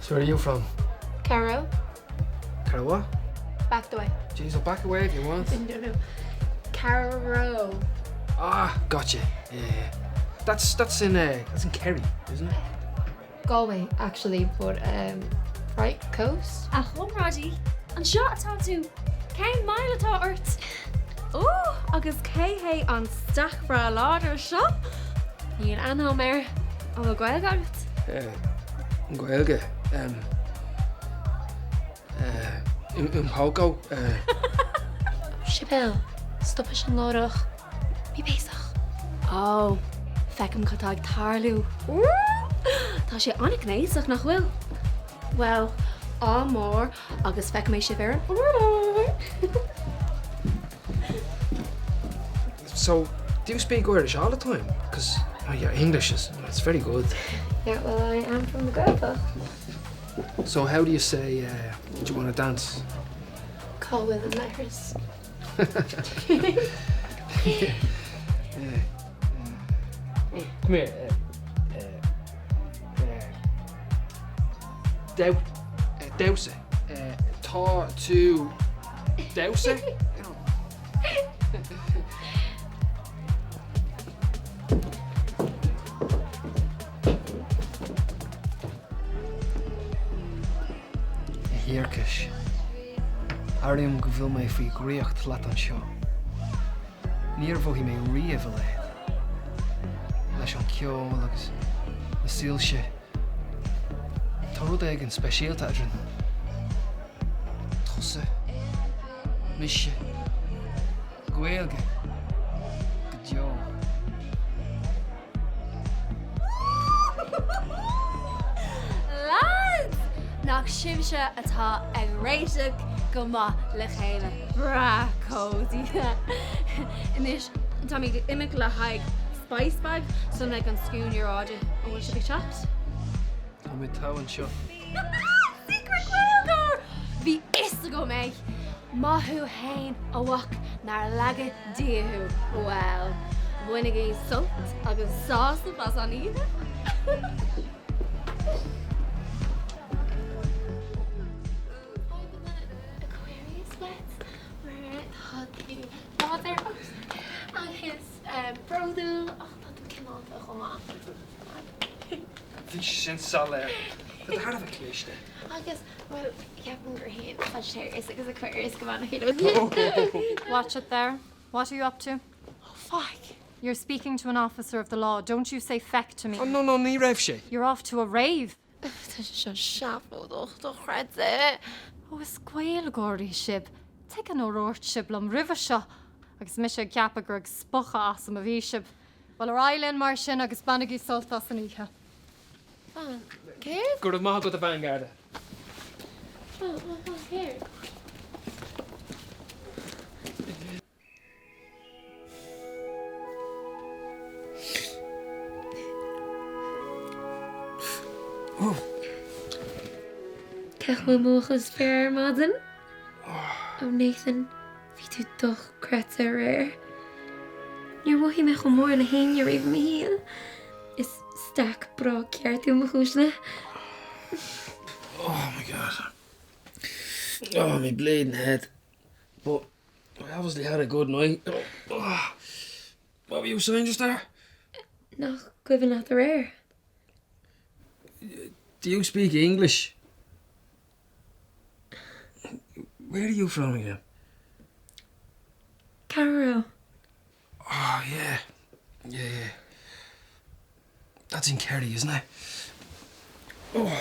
So where are you from? Caro. Caro what? Back the way. Jeez, I'll back away if you want. No. Caro. Ah, gotcha. Yeah. That's in Kerry, isn't it? Galway, actually, but right coast. A Conradh an seo atá tú céim maith atá ort. Agus cé an stack fra a láidir seo. Níl anham méir an bhfuil Gaeilge agat. Gaeilge. Pógó. Sibyl, stop an ládach. Bhí béisach. Fecim catá ag tarlú. Tá sé anna gnéasach nach bhfuil. Well, á mór agus feic mé sé bhar an. So, do you speak Irish all the time? Because your English it's very good. Yeah, well, I am from the Gaeilge. So how do you say, do you want to dance? Call with the letters. Come here. Douse. Tá to douse. Gearrscannán. Airím go bhfuil mé faoi gríocht leat an seo. Níor bhóigh mé riamh le leis an ceol agus na síolse. Tá rud ag an speisialta adrin. Tusa, mise, Gaeilge, go deo. Lads! Nach sibse atá ag réiteach go maith le chéile bra cóí. Inis tá mí go imimeach le haig spice bag son ag an scún ar áide an bhfuil si go chat. Tá mé tá an seo. Secret Gaeilge! Bhí is go méid. Maithú hain a bhach nar leagad díthú. Well, bhuinig é sult agus sásta pas an iad. Father and his brother. Oh, that came out of Roma. Bhí sin sala. Tá thar bheith cléiste. I guess, well, yeah, we're here. Such is because the queer is going on. Watch it there. What are you up to? Oh, fuck. You're speaking to an officer of the law. Don't you say feck to me. Oh, no, ní raibh sé. You're off to a rave. That's just sharp, doch, redze. Oh, is Gaeilge Gordy shib. Take an orort shib lum river sha. Agus misha ceapa gur spocha as a bhí shib. Well, ar island mar sin agus banagi soltas an icha. Okay. Go to maith go the vanguard. Oh, here. Cechfuil mochas fear, Madden. Oh, Nathan, bhí tú doch creata réir. Níor bhfuil me go mór na haine raibh me híal. Is stack bra ceartú mo chúisle. Oh my god. Oh, my bleeding head. But I obviously had a good night. Oh. What were you saying just there? Nach gcuimhin at the réir. Do you speak English? Where are you from again? Caro. Oh, yeah. Yeah. That's in Kerry, isn't it? Oh,